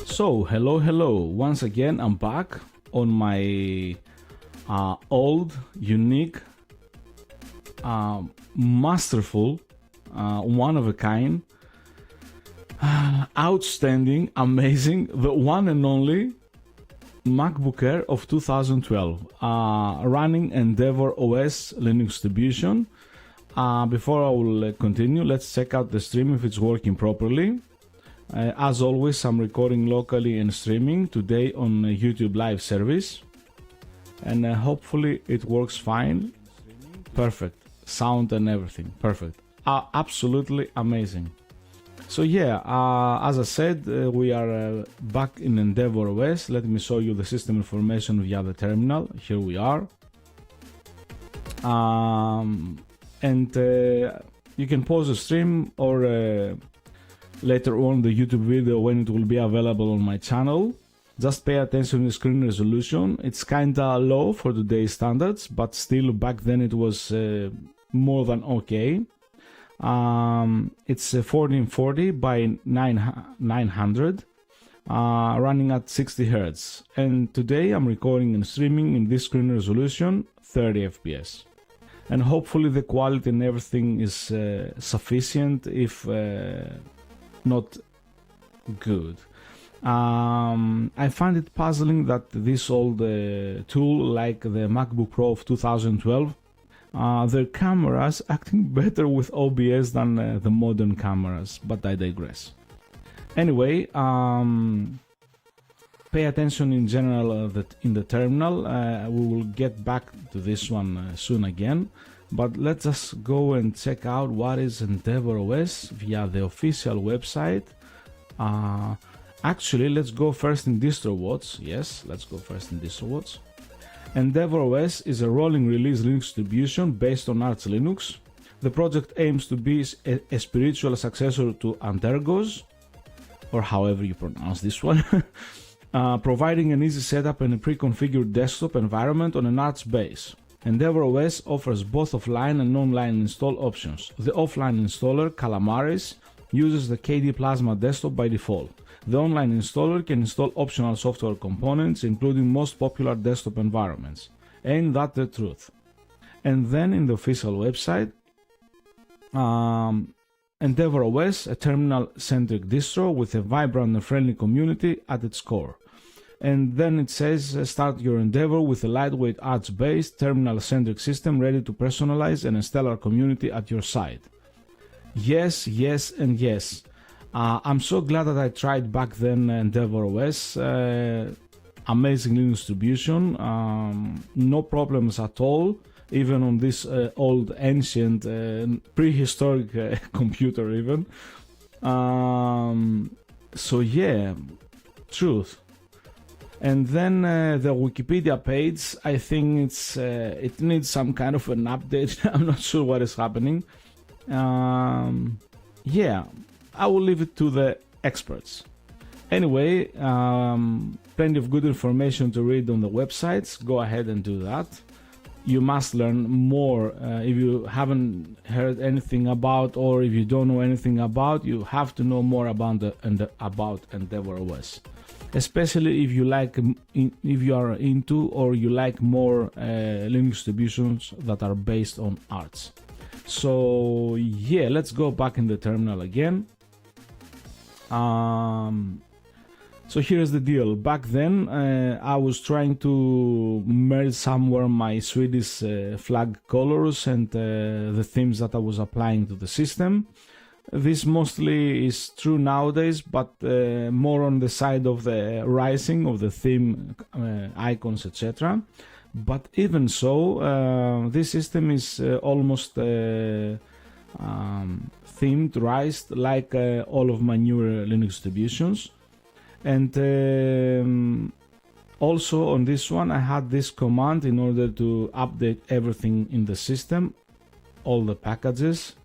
So hello, once again I'm back on my old, unique, masterful, one of a kind, outstanding, amazing, the one and only MacBook Air of 2012, running EndeavourOS Linux distribution. Before I will continue, let's check out the stream if it's working properly. As always, I'm recording locally and streaming today on YouTube live service, and hopefully it works fine. Perfect sound and everything, perfect, absolutely amazing. So yeah, as I said, we are back in EndeavourOS. Let me show you the system information via the terminal. Here we are, and you can pause the stream or later on the YouTube video when it will be available on my channel. Just pay attention to the screen resolution. It's kinda low for today's standards, but still back then it was more than okay. It's 1440 by 900, running at 60 Hz. And today I'm recording and streaming in this screen resolution 30 FPS. And hopefully the quality and everything is sufficient, if not good. I find it puzzling that this old tool like the MacBook Pro of 2012, their cameras acting better with OBS than the modern cameras, but I digress. Anyway, pay attention in general that in the terminal. We will get back to this one soon again. But let's just go and check out what is EndeavourOS via the official website. Actually, let's go first in DistroWatch. Yes, let's go first in DistroWatch. EndeavourOS is a rolling release Linux distribution based on Arch Linux. The project aims to be a spiritual successor to EndeavourOS, or however you pronounce this one, providing an easy setup and a pre-configured desktop environment on an Arch base. EndeavourOS offers both offline and online install options. The offline installer, Calamaris, uses the KD Plasma desktop by default. The online installer can install optional software components, including most popular desktop environments. Ain't that the truth? And then in the official website, EndeavourOS, a terminal-centric distro with a vibrant and friendly community at its core. And then it says, start your endeavor with a lightweight Arch-based terminal-centric system ready to personalize and a stellar community at your side. Yes, yes, and yes. I'm so glad that I tried back then EndeavourOS. Amazing Linux distribution, no problems at all, even on this old, ancient, prehistoric computer even. So yeah, truth. And then the Wikipedia page, I think it needs some kind of an update. I'm not sure what is happening. Yeah, I will leave it to the experts. Anyway, plenty of good information to read on the websites. Go ahead and do that. You must learn more. If you haven't heard anything about, or if you don't know anything about, you have to know more about EndeavourOS. Especially if you like, if you are into or you like more Linux distributions that are based on Arch. So yeah, let's go back in the terminal again. So here's the deal. Back then, I was trying to merge somewhere my Swedish flag colors and the themes that I was applying to the system. This mostly is true nowadays, but more on the side of the rising of the theme icons, etc. But even so, this system is almost themed, rised like all of my newer Linux distributions. And also on this one, I had this command in order to update everything in the system, all the packages,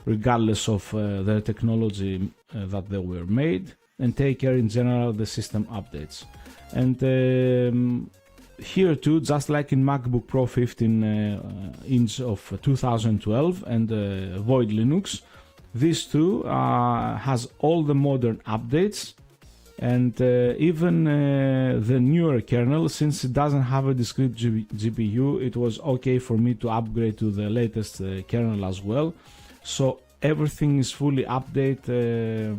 regardless of their technology that they were made. and take care in general the system updates. And here too, just like in MacBook Pro 15 inch of 2012 and Void Linux, this too has all the modern updates, and even the newer kernel, since it doesn't have a discrete GPU, it was okay for me to upgrade to the latest kernel as well. So everything is fully up to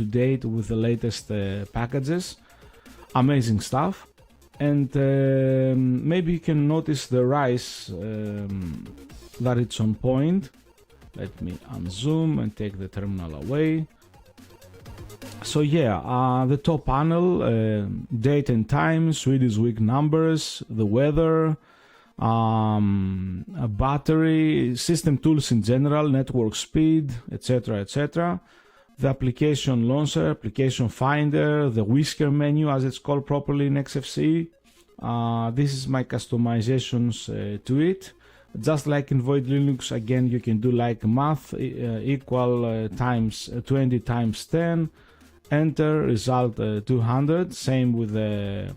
date with the latest packages. Amazing stuff. And maybe you can notice the rise that it's on point. Let me unzoom and take the terminal away. So yeah, the top panel, date and time, Swedish week numbers, the weather, a battery, system tools in general, network speed, etc, etc. The application launcher, application finder, the whisker menu as it's called properly in Xfce. This is my customizations to it. Just like in Void Linux, again, you can do like math equal times 20 times 10, enter, result 200. Same with the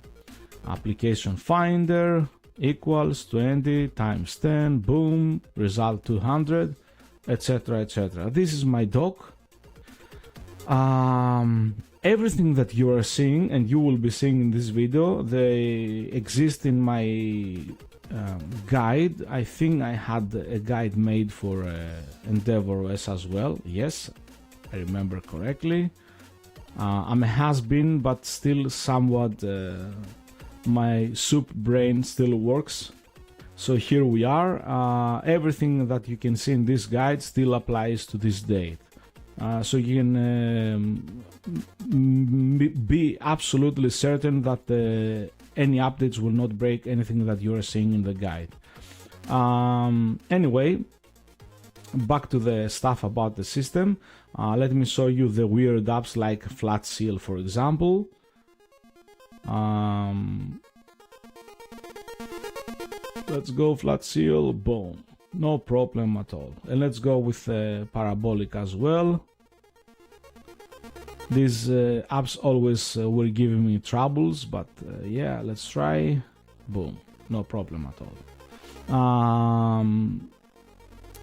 application finder, equals 20 times 10, boom, result 200, etc, etc. This is my dock. Everything that you are seeing and you will be seeing in this video, they exist in my guide. I think I had a guide made for EndeavourOS as well. Yes, I remember correctly. I'm a has-been, but still somewhat my soup brain still works. So here we are. Everything that you can see in this guide still applies to this date. So you can be absolutely certain that any updates will not break anything that you are seeing in the guide. Anyway, back to the stuff about the system. Let me show you the weird apps like Flat Seal, for example. Let's go Flat Seal, boom. No problem at all. And let's go with Parabolic as well. These apps always were giving me troubles, but yeah, let's try. Boom, no problem at all.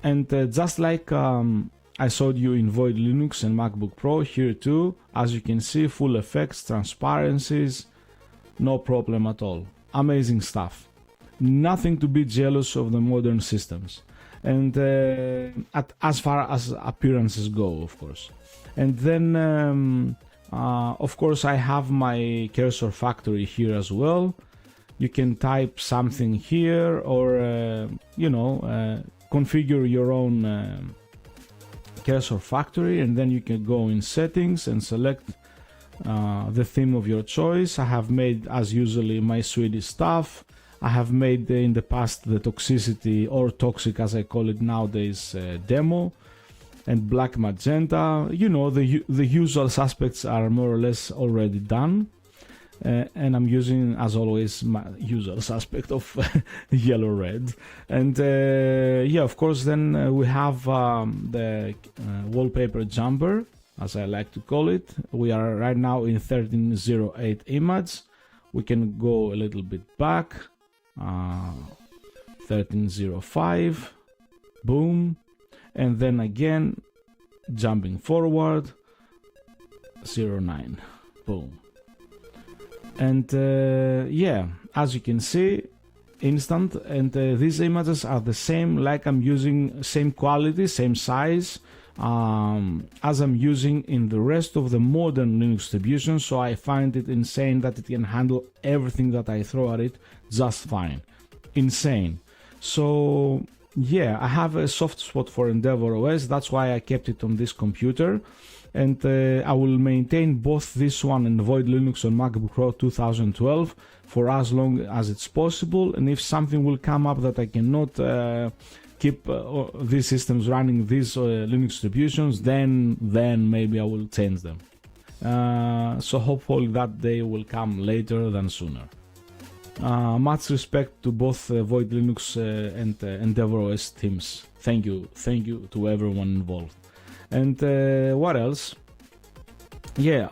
And just like I showed you in Void Linux and MacBook Pro, here too, as you can see, full effects, transparencies, no problem at all. Amazing stuff. Nothing to be jealous of the modern systems, and as far as appearances go, of course. And then of course I have my cursor factory here as well. You can type something here, or you know, configure your own cursor factory, and then you can go in settings and select the theme of your choice. I have made, as usually, my Swedish stuff. I have made in the past the toxicity, or toxic as I call it nowadays, demo, and black magenta. You know, the usual suspects are more or less already done, and I'm using, as always, my usual suspect of yellow red. And yeah, of course, then we have the wallpaper jumper, as I like to call it. We are right now in 1308 image. We can go a little bit back. 1305, boom, and then again jumping forward 09, boom. And yeah, as you can see, instant. And these images are the same, like I'm using same quality, same size as I'm using in the rest of the modern Linux distributions. So I find it insane that it can handle everything that I throw at it just fine. Insane. So yeah, I have a soft spot for EndeavourOS. That's why I kept it on this computer, and I will maintain both this one and Void Linux on MacBook Pro 2012 for as long as it's possible. And if something will come up that I cannot keep these systems running, these Linux distributions, then maybe I will change them. So hopefully that day will come later than sooner. Much respect to both Void Linux and EndeavourOS teams. Thank you to everyone involved. And what else? yeah,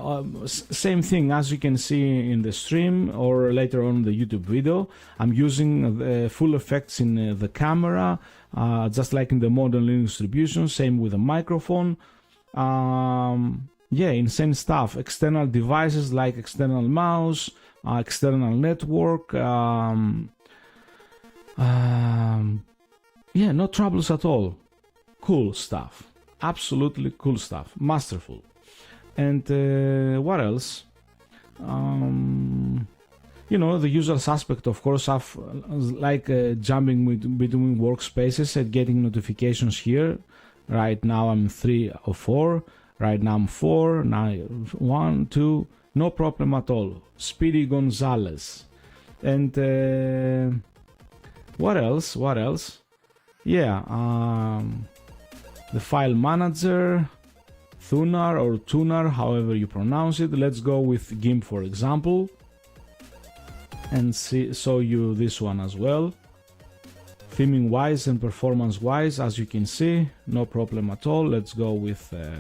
same thing as you can see in the stream or later on the YouTube video. I'm using the full effects in the camera, just like in the modern Linux distribution. Same with the microphone. Yeah, insane stuff. External devices like external mouse, external network. Yeah, no troubles at all. Cool stuff. Absolutely cool stuff. Masterful. And what else? You know, the usual suspect, of course, of like jumping between workspaces and getting notifications here. Right now I'm 3 or 4. Right now I'm 4. Now 1, 2. No problem at all. Speedy Gonzalez. And what else? What else? Yeah, the file manager, Thunar or Tunar, however you pronounce it. Let's go with GIMP, for example, and show you this one as well. Theming wise and performance wise, as you can see, no problem at all. Let's go with the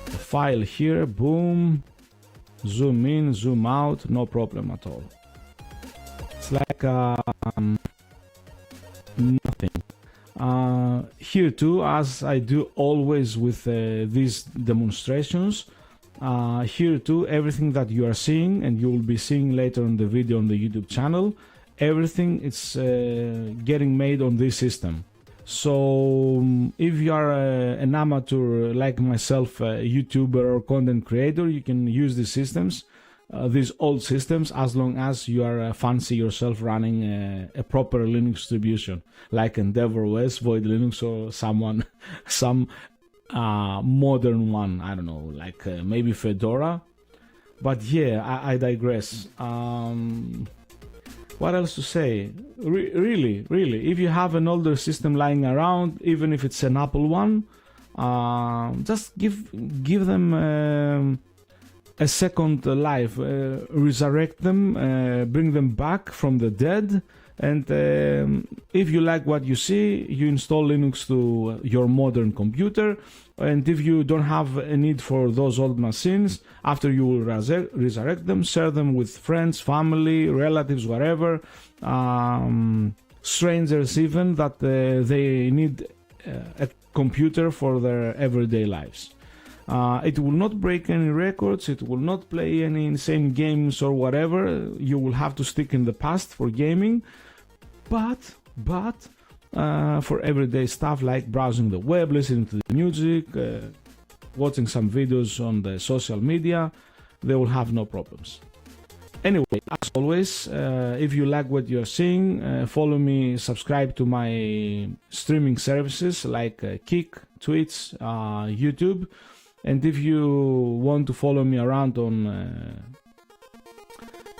file here. Boom, zoom in, zoom out, no problem at all. It's like nothing. Here too, as I do always with these demonstrations, here too, everything that you are seeing and you will be seeing later in the video on the YouTube channel, everything is getting made on this system. So if you are an amateur like myself, a YouTuber or content creator, you can use these systems, these old systems, as long as you are fancy yourself running a proper Linux distribution like EndeavourOS, Void Linux, or some modern one. I don't know, like maybe Fedora. But yeah, I digress. What else to say? Really, if you have an older system lying around, even if it's an Apple one, just give them a second life, resurrect them, bring them back from the dead, and if you like what you see, you install Linux to your modern computer. And if you don't have a need for those old machines, after you will resurrect them, share them with friends, family, relatives, whatever, strangers even, that they need a computer for their everyday lives. It will not break any records, it will not play any insane games or whatever. You will have to stick in the past for gaming, but for everyday stuff like browsing the web, listening to the music, watching some videos on the social media, they will have no problems. Anyway, as always, if you like what you're seeing, follow me, subscribe to my streaming services like Kick, Twitch, YouTube. And if you want to follow me around on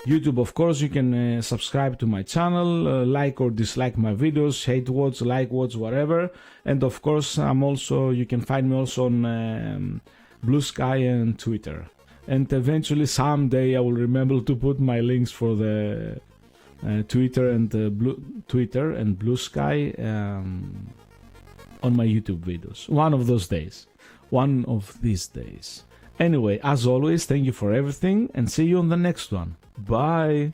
YouTube, of course, you can subscribe to my channel, like or dislike my videos, hate watch, like watch, whatever. And of course, you can find me also on Blue Sky and Twitter. And eventually, someday, I will remember to put my links for the Twitter and Blue Sky on my YouTube videos. One of those days. One of these days. Anyway, as always, thank you for everything and see you on the next one. Bye!